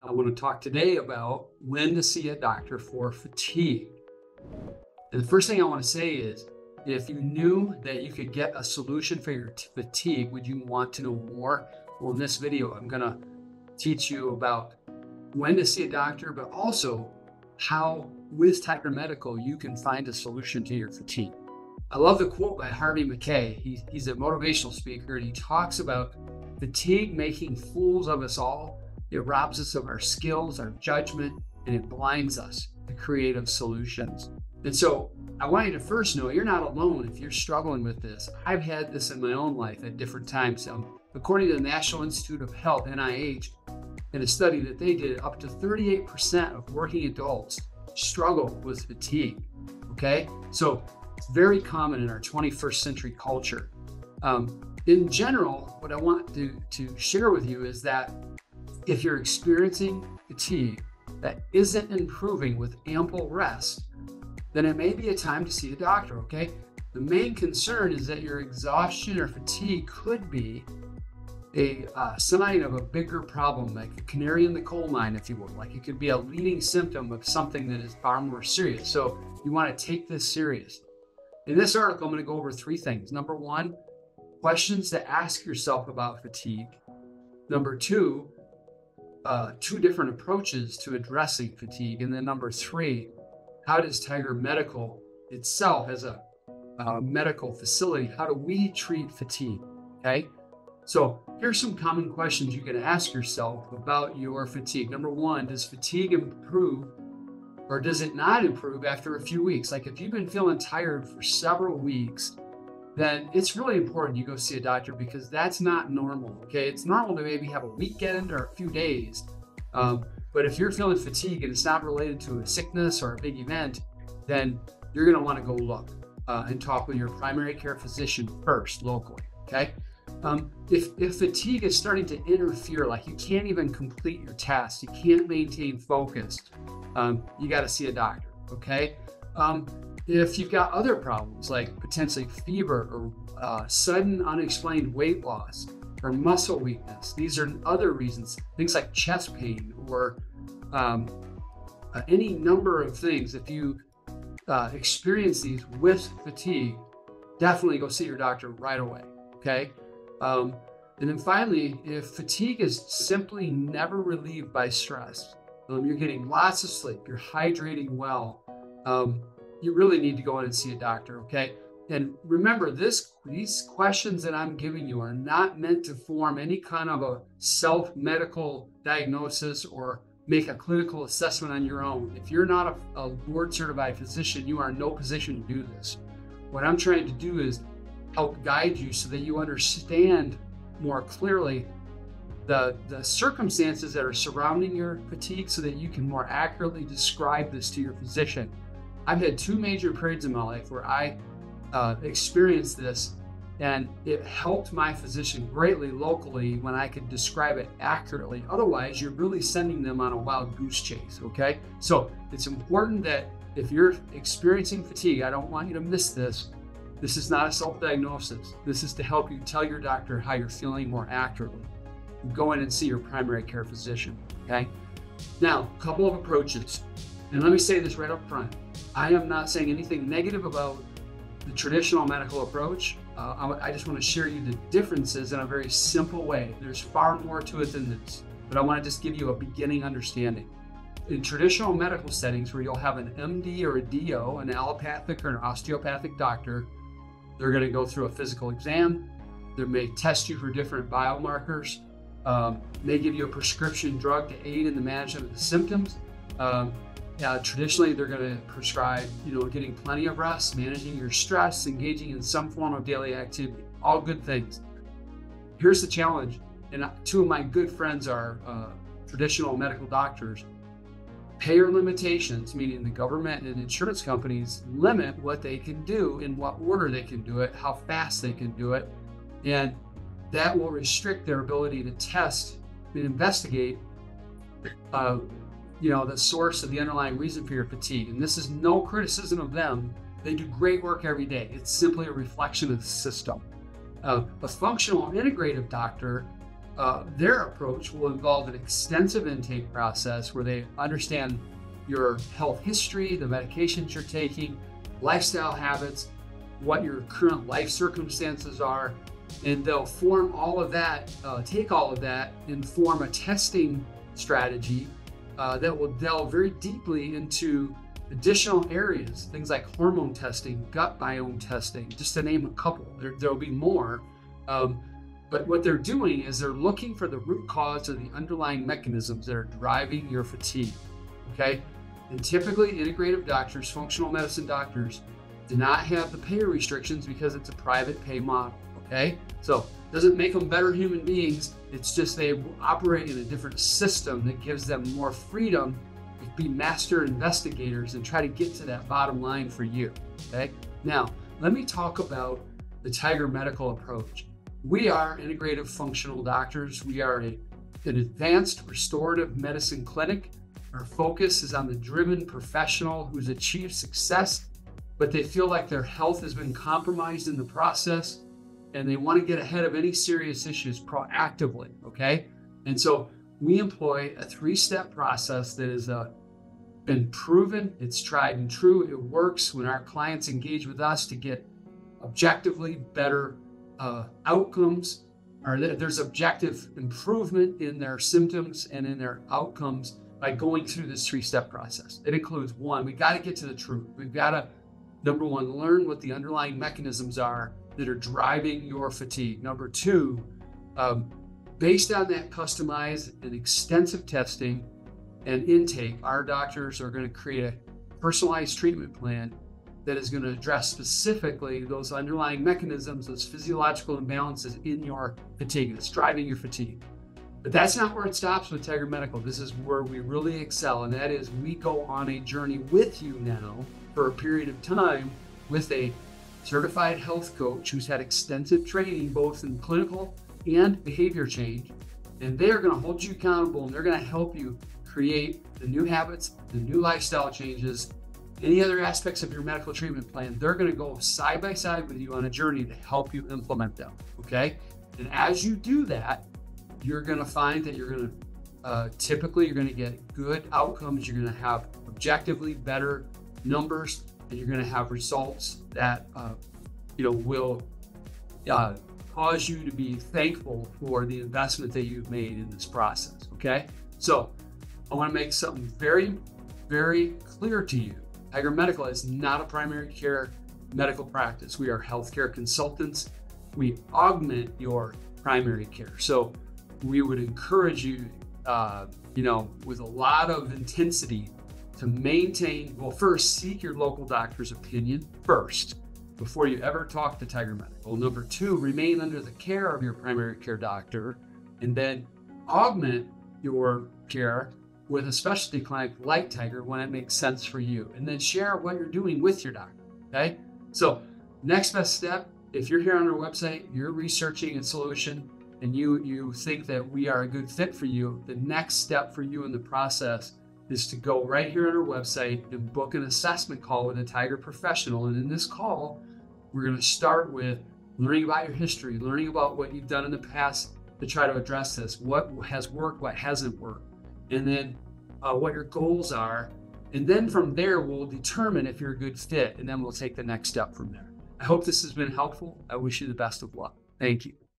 I want to talk today about when to see a doctor for fatigue. And the first thing I want to say is, if you knew that you could get a solution for your fatigue, would you want to know more? Well, in this video, I'm going to teach you about when to see a doctor, but also how with Tiger Medical, you can find a solution to your fatigue. I love the quote by Harvey Mackay. He's a motivational speaker, and he talks about fatigue making fools of us all. It robs us of our skills, our judgment, and it blinds us to creative solutions. And so I want you to first know you're not alone if you're struggling with this. I've had this in my own life at different times. According to the National Institute of Health, NIH, in a study that they did, up to 38% of working adults struggle with fatigue. Okay? So it's very common in our 21st century culture. In general, what I want to share with you is that if you're experiencing fatigue that isn't improving with ample rest, then it may be a time to see a doctor, okay? The main concern is that your exhaustion or fatigue could be a sign of a bigger problem, like a canary in the coal mine, if you will. Like it could be a leading symptom of something that is far more serious. So you want to take this serious. In this article, I'm going to go over three things. Number one, questions to ask yourself about fatigue. Number two, two different approaches to addressing fatigue. And then number three, how does Tiger Medical itself as a medical facility, how do we treat fatigue? Okay, so here's some common questions you can ask yourself about your fatigue. Number one, does fatigue improve or does it not improve after a few weeks? Like if you've been feeling tired for several weeks, then it's really important you go see a doctor because that's not normal, okay? It's normal to maybe have a weekend or a few days, but if you're feeling fatigue and it's not related to a sickness or a big event, then you're gonna wanna go look and talk with your primary care physician first locally, okay? If fatigue is starting to interfere, like you can't even complete your tasks, you can't maintain focus, you gotta see a doctor, okay? If you've got other problems like potentially fever or sudden unexplained weight loss or muscle weakness, these are other reasons, things like chest pain or any number of things. If you experience these with fatigue, definitely go see your doctor right away, okay? And then finally, if fatigue is simply never relieved by stress, you're getting lots of sleep, you're hydrating well, you really need to go in and see a doctor, okay? And remember, these questions that I'm giving you are not meant to form any kind of a self-medical diagnosis or make a clinical assessment on your own. If you're not a board-certified physician, you are in no position to do this. What I'm trying to do is help guide you so that you understand more clearly the circumstances that are surrounding your fatigue so that you can more accurately describe this to your physician. I've had two major periods in my life where I experienced this, and it helped my physician greatly locally when I could describe it accurately. Otherwise, you're really sending them on a wild goose chase, okay? So it's important that if you're experiencing fatigue, I don't want you to miss this. This is not a self-diagnosis. This is to help you tell your doctor how you're feeling more accurately. Go in and see your primary care physician, okay? Now, a couple of approaches. And let me say this right up front. I am not saying anything negative about the traditional medical approach. I just want to share you the differences in a very simple way. There's far more to it than this, but I want to just give you a beginning understanding. In traditional medical settings where you'll have an MD or a DO, an allopathic or an osteopathic doctor, they're going to go through a physical exam. They may test you for different biomarkers, may give you a prescription drug to aid in the management of the symptoms. Traditionally, they're going to prescribe, getting plenty of rest, managing your stress, engaging in some form of daily activity, all good things. Here's the challenge, and two of my good friends are traditional medical doctors. Payer limitations, meaning the government and insurance companies limit what they can do, in what order they can do it, how fast they can do it, and that will restrict their ability to test and investigate the source of the underlying reason for your fatigue. And this is no criticism of them. They do great work every day. It's simply a reflection of the system. A functional integrative doctor their approach will involve an extensive intake process where they understand your health history, the medications you're taking, lifestyle habits, what your current life circumstances are, and they'll form all of that, take all of that and form a testing strategy that will delve very deeply into additional areas, things like hormone testing, gut biome testing, just to name a couple. There'll be more. But what they're doing is they're looking for the root cause of the underlying mechanisms that are driving your fatigue, okay? And typically integrative doctors, functional medicine doctors, do not have the payer restrictions because it's a private pay model, okay? So it doesn't make them better human beings. It's just they operate in a different system that gives them more freedom to be master investigators and try to get to that bottom line for you, okay? Now, let me talk about the Tiger Medical approach. We are integrative functional doctors. We are an advanced restorative medicine clinic. Our focus is on the driven professional who's achieved success, but they feel like their health has been compromised in the process and they want to get ahead of any serious issues proactively, okay? And so we employ a 3-step process that has been proven. It's tried and true. It works when our clients engage with us to get objectively better outcomes, or there's objective improvement in their symptoms and in their outcomes by going through this 3-step process. It includes, one, we got to get to the truth. We've got to, number one, learn what the underlying mechanisms are that are driving your fatigue. Number two, based on that customized and extensive testing and intake, our doctors are going to create a personalized treatment plan that is going to address specifically those underlying mechanisms, those physiological imbalances in your fatigue that's driving your fatigue. But that's not where it stops with Tiger Medical. This is where we really excel, and that is we go on a journey with you now for a period of time with a certified health coach who's had extensive training both in clinical and behavior change, and they're going to hold you accountable, and they're going to help you create the new habits, the new lifestyle changes, any other aspects of your medical treatment plan. They're going to go side by side with you on a journey to help you implement them, okay? And as you do that, you're going to find that you're going to, typically you're going to get good outcomes. You're going to have objectively better numbers, and you're going to have results that, will cause you to be thankful for the investment that you've made in this process, okay? So I want to make something very, very clear to you. Tiger Medical is not a primary care medical practice. We are healthcare consultants. We augment your primary care. So we would encourage you, with a lot of intensity to maintain, well, first, seek your local doctor's opinion first before you ever talk to Tiger Medical. Number two, remain under the care of your primary care doctor, and then augment your care with a specialty clinic like Tiger when it makes sense for you, and then share what you're doing with your doctor, okay? So next best step, if you're here on our website, you're researching a solution, and you think that we are a good fit for you, the next step for you in the process is to go right here on our website and book an assessment call with a Tiger professional. And in this call, we're going to start with learning about your history, learning about what you've done in the past to try to address this, what has worked, what hasn't worked, and then what your goals are. And then from there, we'll determine if you're a good fit, and then we'll take the next step from there. I hope this has been helpful. I wish you the best of luck. Thank you.